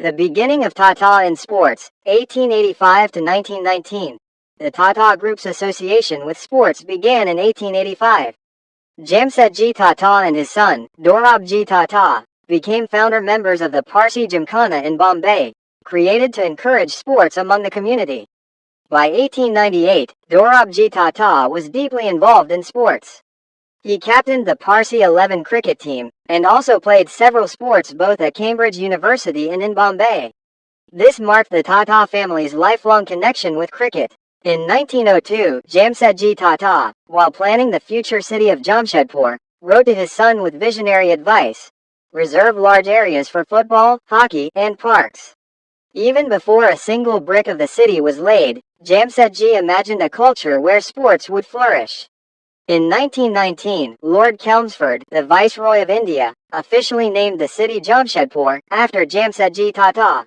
The beginning of Tata in sports, 1885 to 1919. The Tata Group's association with sports began in 1885. Jamsetji Tata and his son, Dorabji Tata, became founder members of the Parsi Gymkhana in Bombay, created to encourage sports among the community. By 1898, Dorabji Tata was deeply involved in sports. He captained the Parsi 11 cricket team, and also played several sports both at Cambridge University and in Bombay. This marked the Tata family's lifelong connection with cricket. In 1902, Jamsetji Tata, while planning the future city of Jamshedpur, wrote to his son with visionary advice: reserve large areas for football, hockey, and parks. Even before a single brick of the city was laid, Jamsetji imagined a culture where sports would flourish. In 1919, Lord Chelmsford, the Viceroy of India, officially named the city Jamshedpur after Jamsetji Tata.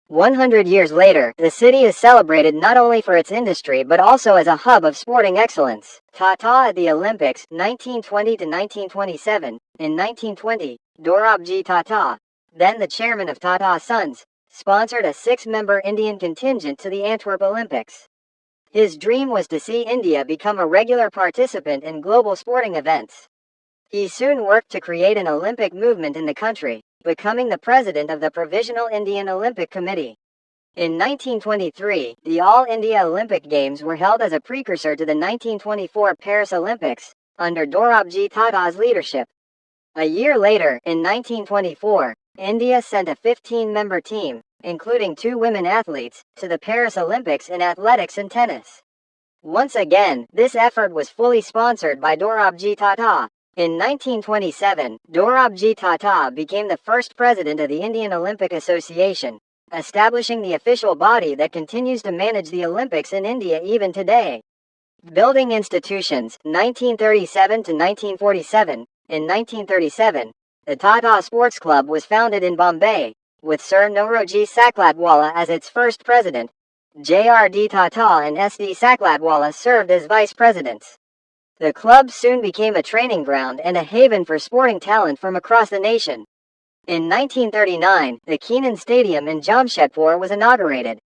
100 years later, the city is celebrated not only for its industry but also as a hub of sporting excellence. Tata at the Olympics, 1920 to 1927. In 1920, Dorabji Tata, then the chairman of Tata Sons, sponsored a 6-member Indian contingent to the Antwerp Olympics. His dream was to see India become a regular participant in global sporting events. He soon worked to create an Olympic movement in the country, becoming the president of the Provisional Indian Olympic Committee. In 1923, the All India Olympic Games were held as a precursor to the 1924 Paris Olympics, under Dorabji Tata's leadership. A year later, in 1924, India sent a 15-member team, including 2 women athletes, to the Paris Olympics in athletics and tennis. Once again, this effort was fully sponsored by Dorabji Tata. In 1927, Dorabji Tata became the first president of the Indian Olympic Association, establishing the official body that continues to manage the Olympics in India even today. Building institutions, 1937 to 1947. In 1937, the Tata Sports Club was founded in Bombay, with Sir Nauroji Saklatwala as its first president. J.R.D. Tata and S.D. Saklatwala served as vice presidents. The club soon became a training ground and a haven for sporting talent from across the nation. In 1939, the Keenan Stadium in Jamshedpur was inaugurated.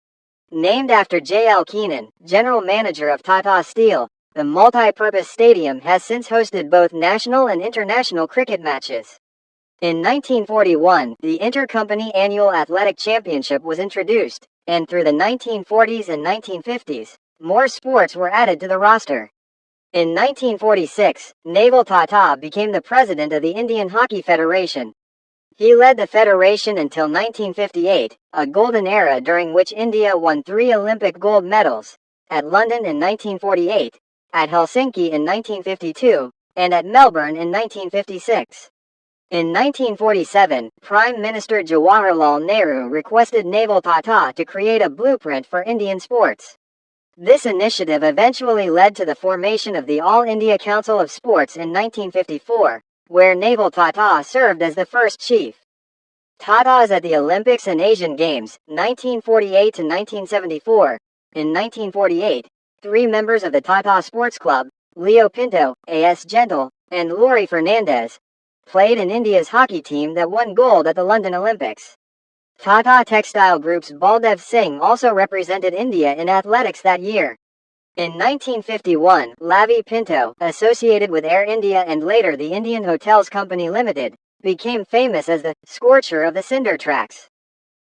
Named after J.L. Keenan, general manager of Tata Steel, the multi-purpose stadium has since hosted both national and international cricket matches. In 1941, the Intercompany Annual Athletic Championship was introduced, and through the 1940s and 1950s, more sports were added to the roster. In 1946, Naval Tata became the president of the Indian Hockey Federation. He led the federation until 1958, a golden era during which India won 3 Olympic gold medals, at London in 1948, at Helsinki in 1952, and at Melbourne in 1956. In 1947, Prime Minister Jawaharlal Nehru requested Naval Tata to create a blueprint for Indian sports. This initiative eventually led to the formation of the All India Council of Sports in 1954, where Naval Tata served as the first chief. Tatas at the Olympics and Asian Games, 1948 to 1974. In 1948, 3 members of the Tata Sports Club, Leo Pinto, A.S. Gentle, and Laurie Fernandez, played in India's hockey team that won gold at the London Olympics. Tata Textile Group's Baldev Singh also represented India in athletics that year. In 1951, Lavi Pinto, associated with Air India and later the Indian Hotels Company Limited, became famous as the Scorcher of the Cinder Tracks.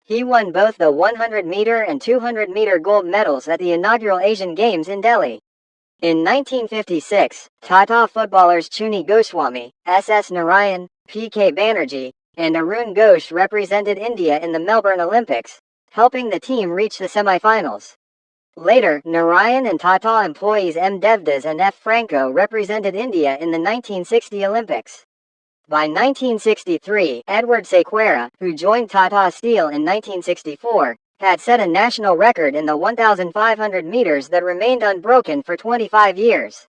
He won both the 100-meter and 200-meter gold medals at the inaugural Asian Games in Delhi. In 1956, Tata footballers Chuni Goswami, S.S. Narayan, P.K. Banerjee, and Arun Ghosh represented India in the Melbourne Olympics, helping the team reach the semi-finals. Later, Narayan and Tata employees M. Devdas and F. Franco represented India in the 1960 Olympics. By 1963, Edward Sequeira, who joined Tata Steel in 1964, had set a national record in the 1,500 meters that remained unbroken for 25 years.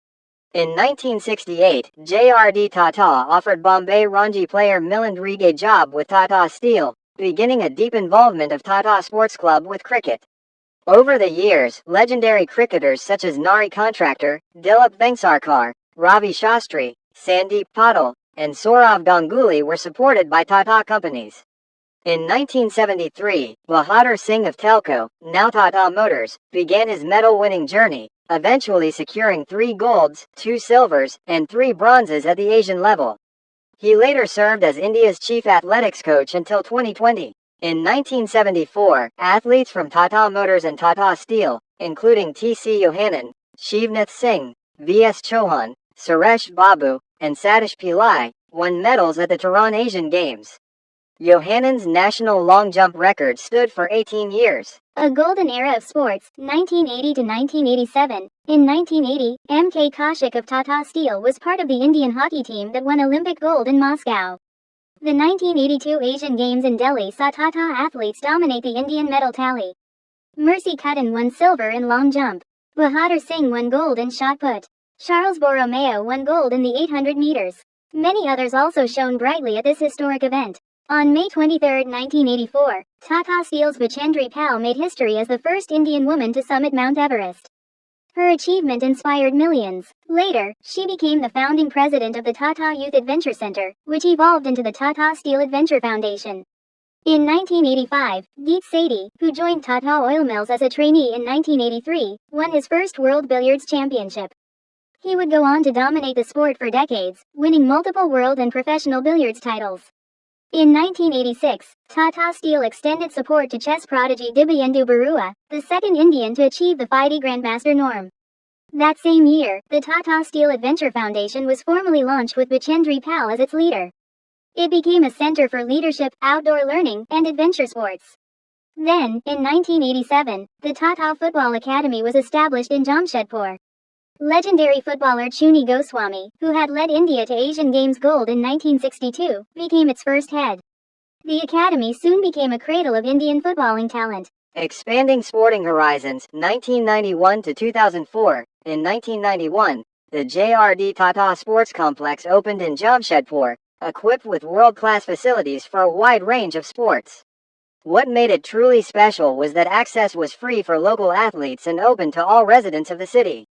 In 1968, J.R.D. Tata offered Bombay Ranji player Milind Rig a job with Tata Steel, beginning a deep involvement of Tata Sports Club with cricket. Over the years, legendary cricketers such as Nari Contractor, Dilip Vengsarkar, Ravi Shastri, Sandeep Patil, and Saurav Ganguly were supported by Tata companies. In 1973, Bahadur Singh of Telco, now Tata Motors, began his medal-winning journey, eventually securing 3 golds, 2 silvers, and 3 bronzes at the Asian level. He later served as India's chief athletics coach until 2020. In 1974, athletes from Tata Motors and Tata Steel, including T.C. Yohannan, Shivnath Singh, V.S. Chauhan, Suresh Babu, and Satish Pillai, won medals at the Tehran Asian Games. Johannan's national long jump record stood for 18 years. A golden era of sports, 1980 to 1987. In 1980, M.K. Kaushik of Tata Steel was part of the Indian hockey team that won Olympic gold in Moscow. The 1982 Asian Games in Delhi saw Tata athletes dominate the Indian medal tally. Mercy Cutten won silver in long jump. Bahadur Singh won gold in shot put. Charles Borromeo won gold in the 800 meters. Many others also shone brightly at this historic event. On May 23, 1984, Tata Steel's Bachendri Pal made history as the first Indian woman to summit Mount Everest. Her achievement inspired millions. Later, she became the founding president of the Tata Youth Adventure Center, which evolved into the Tata Steel Adventure Foundation. In 1985, Geet Sethi, who joined Tata Oil Mills as a trainee in 1983, won his first World Billiards Championship. He would go on to dominate the sport for decades, winning multiple world and professional billiards titles. In 1986, Tata Steel extended support to chess prodigy Dibyendu Barua, the second Indian to achieve the FIDE Grandmaster norm. That same year, the Tata Steel Adventure Foundation was formally launched with Bachendri Pal as its leader. It became a center for leadership, outdoor learning, and adventure sports. Then, in 1987, the Tata Football Academy was established in Jamshedpur. Legendary footballer Chuni Goswami, who had led India to Asian Games gold in 1962, became its first head. The academy soon became a cradle of Indian footballing talent. Expanding sporting horizons, 1991 to 2004. In 1991, the JRD Tata Sports Complex opened in Jamshedpur, equipped with world-class facilities for a wide range of sports. What made it truly special was that access was free for local athletes and open to all residents of the city.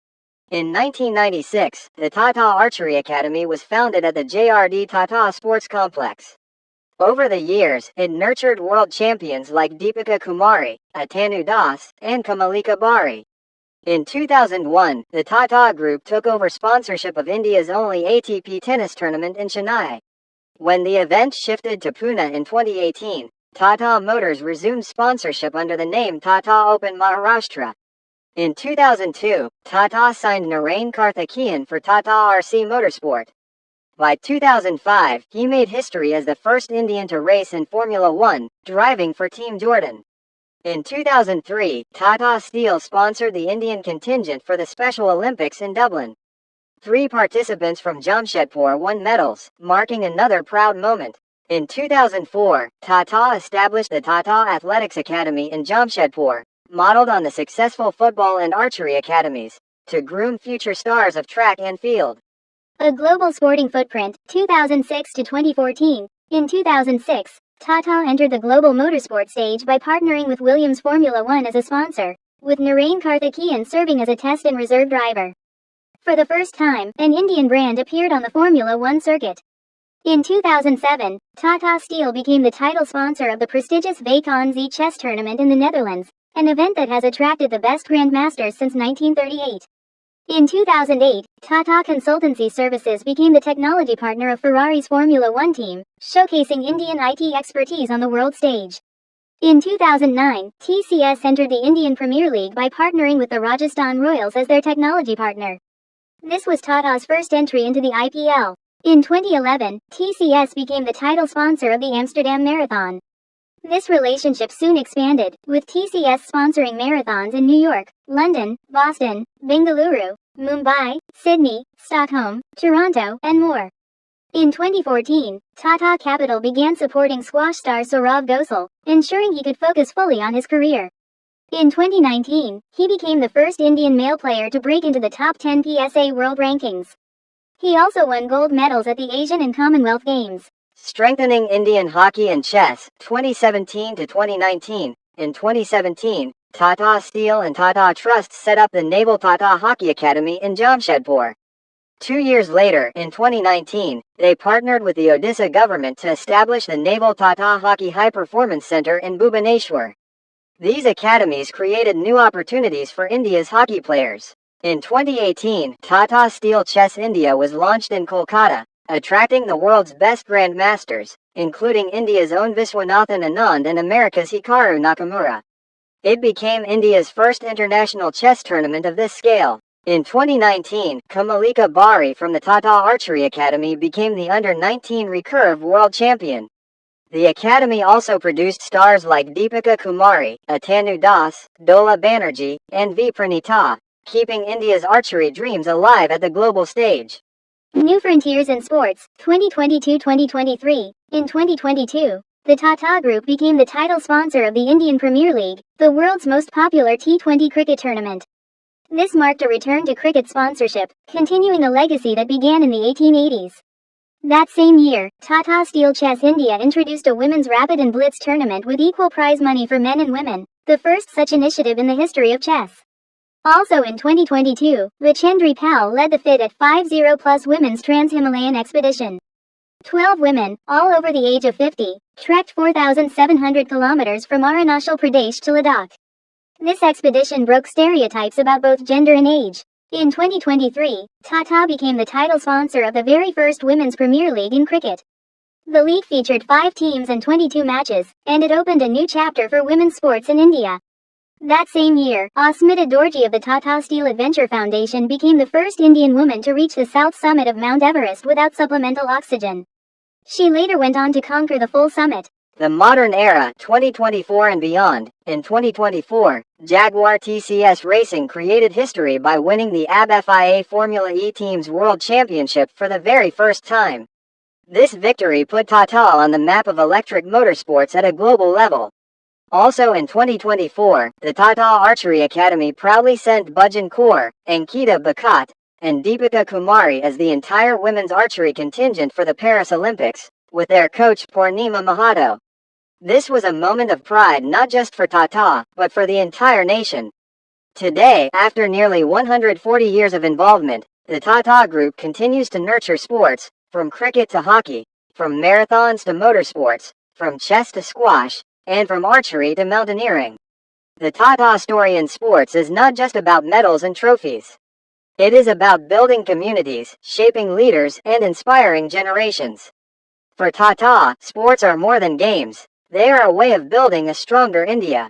In 1996, the Tata Archery Academy was founded at the JRD Tata Sports Complex. Over the years, it nurtured world champions like Deepika Kumari, Atanu Das, and Kamalika Bari. In 2001, the Tata Group took over sponsorship of India's only ATP tennis tournament in Chennai. When the event shifted to Pune in 2018, Tata Motors resumed sponsorship under the name Tata Open Maharashtra. In 2002, Tata signed Narain Karthikeyan for Tata RC Motorsport. By 2005, he made history as the first Indian to race in Formula One, driving for Team Jordan. In 2003, Tata Steel sponsored the Indian contingent for the Special Olympics in Dublin. 3 participants from Jamshedpur won medals, marking another proud moment. In 2004, Tata established the Tata Athletics Academy in Jamshedpur, modeled on the successful football and archery academies, to groom future stars of track and field. A global sporting footprint, 2006 to 2014. In 2006, Tata entered the global motorsport stage by partnering with Williams Formula One as a sponsor, with Narain Karthikeyan serving as a test and reserve driver. For the first time, an Indian brand appeared on the Formula One circuit. In 2007, Tata Steel became the title sponsor of the prestigious Vachendri chess tournament in the Netherlands, an event that has attracted the best grandmasters since 1938. In 2008, Tata Consultancy Services became the technology partner of Ferrari's Formula One team, showcasing Indian IT expertise on the world stage. In 2009, TCS entered the Indian Premier League by partnering with the Rajasthan Royals as their technology partner. This was Tata's first entry into the IPL. In 2011, TCS became the title sponsor of the Amsterdam Marathon. This relationship soon expanded, with TCS sponsoring marathons in New York, London, Boston, Bengaluru, Mumbai, Sydney, Stockholm, Toronto, and more. In 2014, Tata Capital began supporting squash star Saurav Ghosal, ensuring he could focus fully on his career. In 2019, he became the first Indian male player to break into the top 10 PSA World Rankings. He also won gold medals at the Asian and Commonwealth Games. Strengthening Indian hockey and chess, 2017 to 2019. In 2017, Tata Steel and Tata Trust set up the Naval Tata Hockey Academy in Jamshedpur. 2 years later, in 2019, they partnered with the Odisha government to establish the Naval Tata Hockey High Performance Center in Bhubaneswar. These academies created new opportunities for India's hockey players. In 2018, Tata Steel Chess India was launched in Kolkata, attracting the world's best grandmasters, including India's own Vishwanathan Anand and America's Hikaru Nakamura. It became India's first international chess tournament of this scale. In 2019, Kamalika Bari from the Tata Archery Academy became the under-19 recurve world champion. The academy also produced stars like Deepika Kumari, Atanu Das, Dola Banerjee, and V. Pranita, keeping India's archery dreams alive at the global stage. New Frontiers in Sports, 2022-2023. In 2022, the Tata Group became the title sponsor of the Indian Premier League, the world's most popular T20 cricket tournament. This marked a return to cricket sponsorship, continuing a legacy that began in the 1880s. That same year, Tata Steel Chess India introduced a women's rapid and blitz tournament with equal prize money for men and women, the first such initiative in the history of chess. Also in 2022, Bachendri led the FIT at 50+ women's Trans-Himalayan expedition. 12 women, all over the age of 50, trekked 4,700 kilometers from Arunachal Pradesh to Ladakh. This expedition broke stereotypes about both gender and age. In 2023, Tata became the title sponsor of the very first Women's Premier League in cricket. The league featured 5 teams and 22 matches, and it opened a new chapter for women's sports in India. That same year, Asmita Dorji of the Tata Steel Adventure Foundation became the first Indian woman to reach the south summit of Mount Everest without supplemental oxygen. She later went on to conquer the full summit. The modern era, 2024 and beyond. In 2024, Jaguar TCS Racing created history by winning the ABFIA Formula E Teams World Championship for the very first time. This victory put Tata on the map of electric motorsports at a global level. Also in 2024, the Tata Archery Academy proudly sent Bhajan Kaur, Ankita Bakat, and Deepika Kumari as the entire women's archery contingent for the Paris Olympics, with their coach Purnima Mahato. This was a moment of pride not just for Tata, but for the entire nation. Today, after nearly 140 years of involvement, the Tata Group continues to nurture sports, from cricket to hockey, from marathons to motorsports, from chess to squash, and from archery to mountaineering. The Tata story in sports is not just about medals and trophies. It is about building communities, shaping leaders, and inspiring generations. For Tata, sports are more than games. They are a way of building a stronger India.